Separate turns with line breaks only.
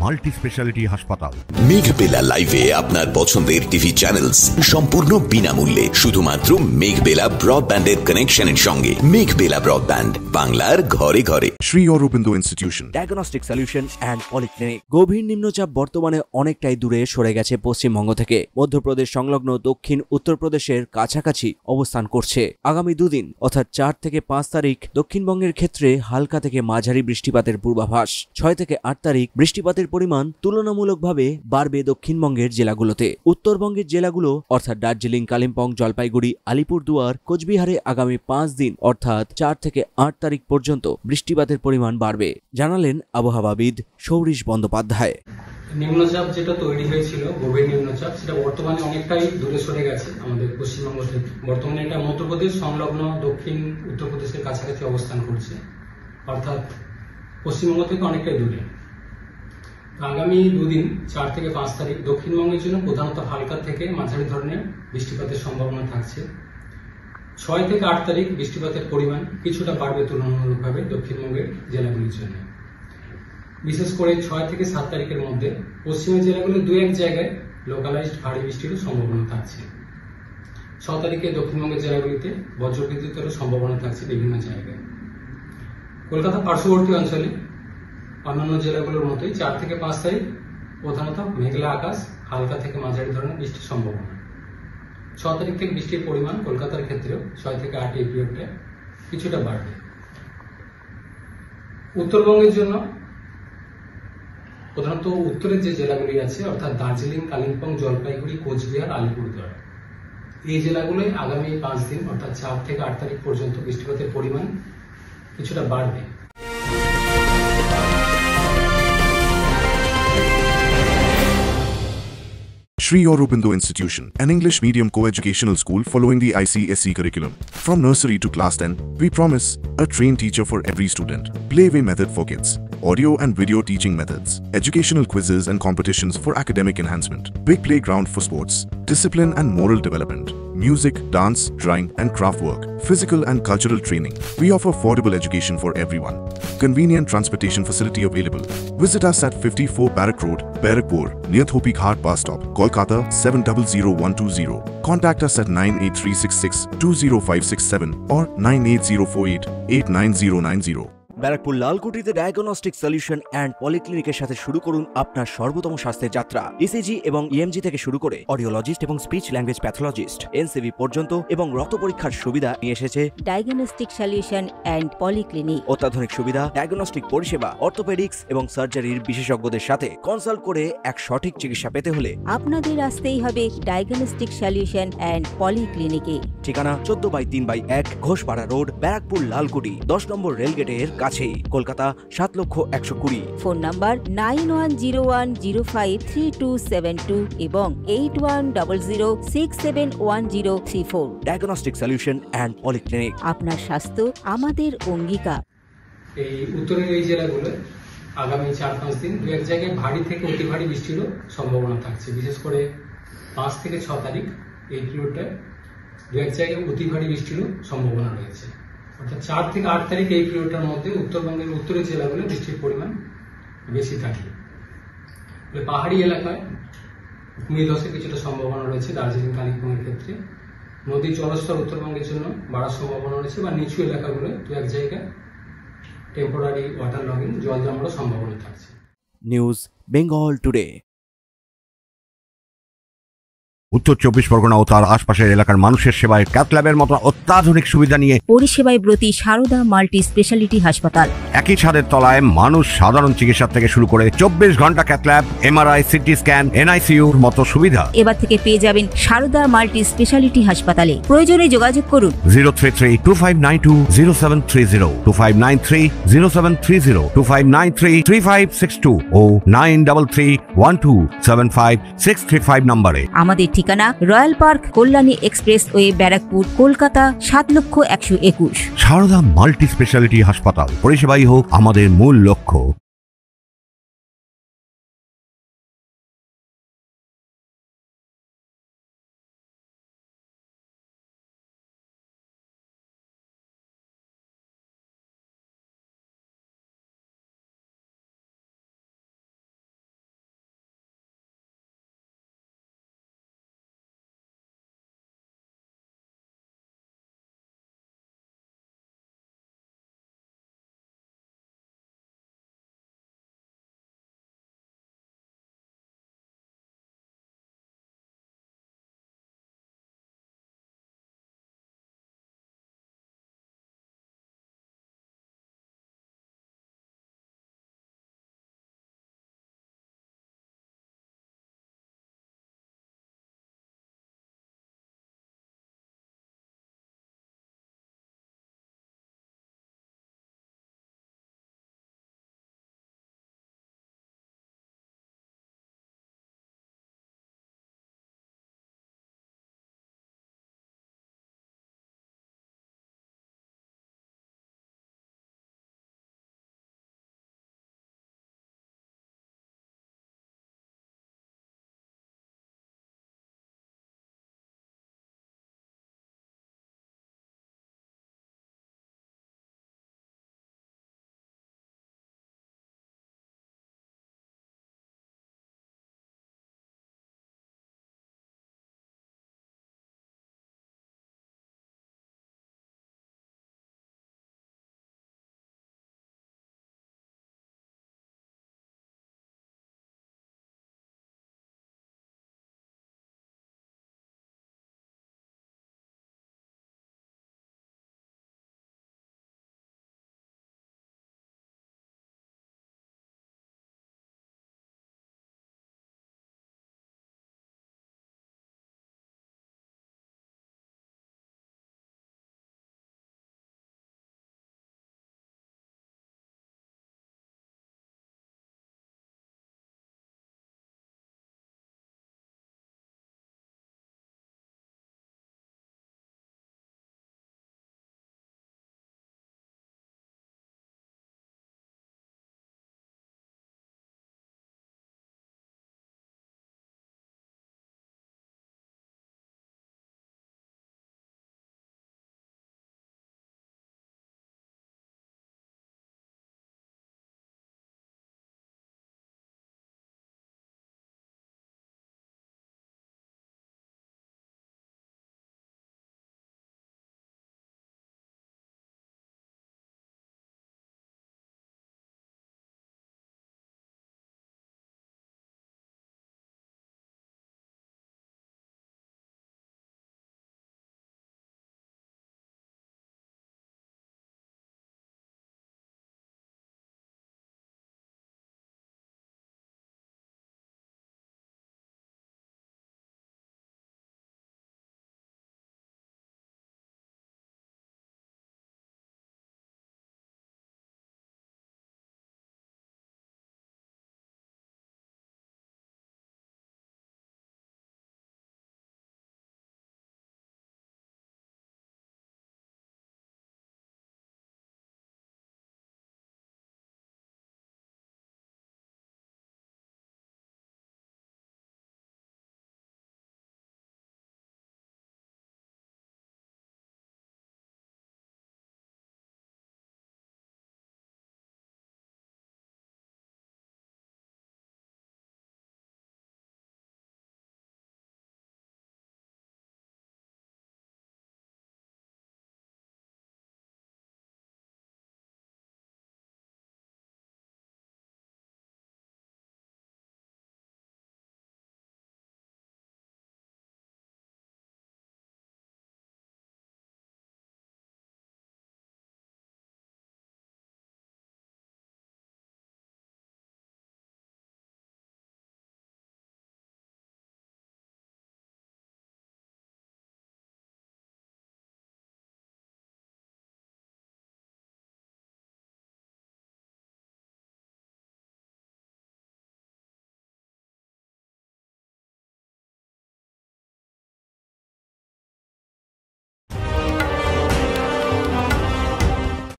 Multi speciality হাসপাতাল।
মেঘবেলা লাইভে আপনার পছন্দের টিভি চ্যানেলস সম্পূর্ণ বিনামূল্যে শুধুমাত্র মেঘবেলা ব্রডব্যান্ডের কানেকশনের সঙ্গে। মেঘবেলা ব্রডব্যান্ড, বাংলার ঘরে ঘরে।
Sri Aurobindo Institution,
diagnostic solution and polyclinic. গভীর নিম্নচাপ বর্তমানে অনেকটাই দূরে সরে গেছে পশ্চিমবঙ্গ থেকে। মধ্যপ্রদেশ সংলগ্ন দক্ষিণ উত্তরপ্রদেশের কাছাকাছি অবস্থান করছে। আগামী দুদিন অর্থাৎ 4 থেকে 5 তারিখ দক্ষিণবঙ্গের ক্ষেত্রে হালকা থেকে মাঝারি বৃষ্টিপাতের পূর্বাভাস। 6 থেকে 8 তারিখ বৃষ্টিপাতের পরিমাণ তুলনামূলকভাবে বাড়বে দক্ষিণবঙ্গের জেলাগুলোতে। উত্তরবঙ্গের জেলাগুলো অর্থাৎ দার্জিলিং, কালিম্পং, জলপাইগুড়ি, আলিপুরদুয়ার, কোচবিহারে আগামী 5 দিন অর্থাৎ 4 থেকে 8 তারিখ পর্যন্ত বৃষ্টিপাতের পরিমাণ বাড়বে, জানালেন আবহাওয়াবিদ সৌরিশ বন্দ্যোপাধ্যায়।
নিম্নচাপ যেটা তৈরি হয়েছিল, গভীর নিম্নচাপ, সেটা বর্তমানে অনেকটাই দূরে সরে গেছে আমাদের পশ্চিমবঙ্গ থেকে। বর্তমানে এটা মধ্যপ্রদেশ সংলগ্ন দক্ষিণ উত্তরপ্রদেশের কাছাকাছি অবস্থান করছে, অর্থাৎ পশ্চিমবঙ্গ থেকে অনেকটাই দূরে। আগামী দুদিন 4 থেকে 5 তারিখ দক্ষিণবঙ্গের জন্য প্রধানত হালকা থেকে মাঝারি ধরনের বৃষ্টিপাতের সম্ভাবনা থাকছে। 6 থেকে 8 তারিখ বৃষ্টিপাতের পরিমাণ কিছুটা বাড়বে তুলনামূলকভাবে দক্ষিণবঙ্গের জেলাগুলির জন্য। বিশেষ করে 6 থেকে 7 তারিখের মধ্যে পশ্চিমের জেলাগুলির 2-1 জায়গায় লোকালাইজড ভারী বৃষ্টিরও সম্ভাবনা থাকছে। 6 তারিখে দক্ষিণবঙ্গের জেলাগুলিতে বজ্রবিদ্যুতেরও সম্ভাবনা থাকছে বিভিন্ন জায়গায়। কলকাতা পার্শ্ববর্তী অঞ্চলে অন্যান্য জেলাগুলোর মতোই 4 থেকে 5 তারিখ প্রধানত মেঘলা আকাশ, হালকা থেকে মাঝারি ধরনের বৃষ্টির সম্ভাবনা। 6 তারিখ থেকে বৃষ্টির পরিমাণ কলকাতার ক্ষেত্রেও 6 থেকে 8 এই পিরিয়ডে কিছুটা বাড়বে। উত্তরবঙ্গের জন্য প্রধানত উত্তরের যে জেলাগুলি আছে অর্থাৎ দার্জিলিং, কালিম্পং, জলপাইগুড়ি, কোচবিহার, আলিপুরদুয়ার, এই জেলাগুলোয় আগামী 5 দিন অর্থাৎ 4 থেকে 8 তারিখ পর্যন্ত বৃষ্টিপাতের পরিমাণ কিছুটা বাড়বে।
Sri Aurobindo Institution, an English medium co-educational school following the ICSE curriculum. From nursery to class 10, we promise a trained teacher for every student, playway method for kids, audio and video teaching methods, educational quizzes and competitions for academic enhancement, big playground for sports, discipline and moral development, music, dance, drawing and craft work, physical and cultural training. We offer affordable education for everyone. Convenient transportation facility available. Visit us at 54 Barrack Road, Barakpur, near Thopi Ghat bus stop, Kolkata 700120. Contact us at 98366 20567 or 98048 89090.
ব্যারাকপুর লালকুটিতে diagnostic solution and পলিক্লিনিকের সাথে শুরু করুন আপনার সর্বোত্তম স্বাস্থ্যের যাত্রা। ইসিজি এবং ইএমজি থেকে শুরু করে অডিওলজিস্ট এবং স্পিচ ল্যাঙ্গুয়েজ প্যাথোলজিস্ট, এনসিভি পর্যন্ত এবং রক্ত পরীক্ষার সুবিধা নিয়ে এসেছে
ডায়াগনস্টিক সলিউশন অ্যান্ড পলিক্লিনিক।
অত্যাধুনিক সুবিধা, ডায়াগনস্টিক পরিষেবা, অর্থোপেডিক্স এবং সার্জারির বিশেষজ্ঞদের সাথে কনসাল্ট করে এক সঠিক চিকিৎসা পেতে হলে
আপনাদের আসতেই হবে ডায়াগনস্টিক সলিউশন অ্যান্ড পলিক্লিনিকে।
ঠিকানা 14/3/1 ঘোষপাড়া রোড, ব্যারাকপুর লালকুটি, 10 নম্বর রেলগেটের কাছেই, কলকাতা 7,120,000।
ফোন নাম্বার 9101053272 এবং 8100671034।
Diagnostic solution and polyclinic.
আপনার স্বাস্থ্য আমাদের অঙ্গীকার।
এই উত্তরের এই জেলাগুলো আগামী 4-5 দিন 2-1 জায়গায় ভারী থেকে অতি ভারী বৃষ্টিরও সম্ভাবনা থাকছে। বিশেষ করে 5 থেকে 6 তারিখ এই পিরিয়ডে 2-1 জায়গায় অতি ভারী বৃষ্টিরও সম্ভাবনা রয়েছে। অর্থাৎ 4 থেকে 8 তারিখ এই পিরিয়ডটার মধ্যে উত্তরবঙ্গের উত্তরের জেলাগুলো বৃষ্টির পরিমাণ বেশি থাকে। পাহাড়ি এলাকায় ভূমিধসের কিছুটা সম্ভাবনা রয়েছে দার্জিলিং, কালিম্পংয়ের ক্ষেত্রে। নদীর জলস্তর উত্তরবঙ্গের জন্য বাড়ার সম্ভাবনা রয়েছে বা নিচু এলাকাগুলো 2-1 জায়গায় টেম্পোরারি ওয়াটার লগিং, জল জমারও সম্ভাবনা থাকছে।
নিউজ বেঙ্গল টুডে।
উত্তর 24 পরগনা ও তার আশপাশের এলাকার মানুষের সেবায় ক্যাথ ল্যাবের মতো অত্যাধুনিক সুবিধা নিয়ে
পরিষেবায় ব্রতী সারদা মাল্টি স্পেশালিটি হাসপাতাল।
একই ছাদের তলায় মানুষ সাধারণ চিকিৎসা থেকে শুরু করে 24 ঘন্টা cath lab, MRI, CT scan, এনআইসিইউর মতো সুবিধা
এবার থেকে পেয়ে যাবেন সারদা মাল্টি স্পেশালিটি হাসপাতালে। প্রয়োজনে যোগাযোগ করুন
033-2592-0730, 2593-0730, 2593-3562 ও 9331275635 নম্বরে।
আমাদের ঠিকানা Royal Park, Kalyani expressway, Barrackpore, Kolkata 7,121,000।
Sarada multi speciality হাসপাতাল, পরিষেবাই হোক আমাদের মূল লক্ষ্য।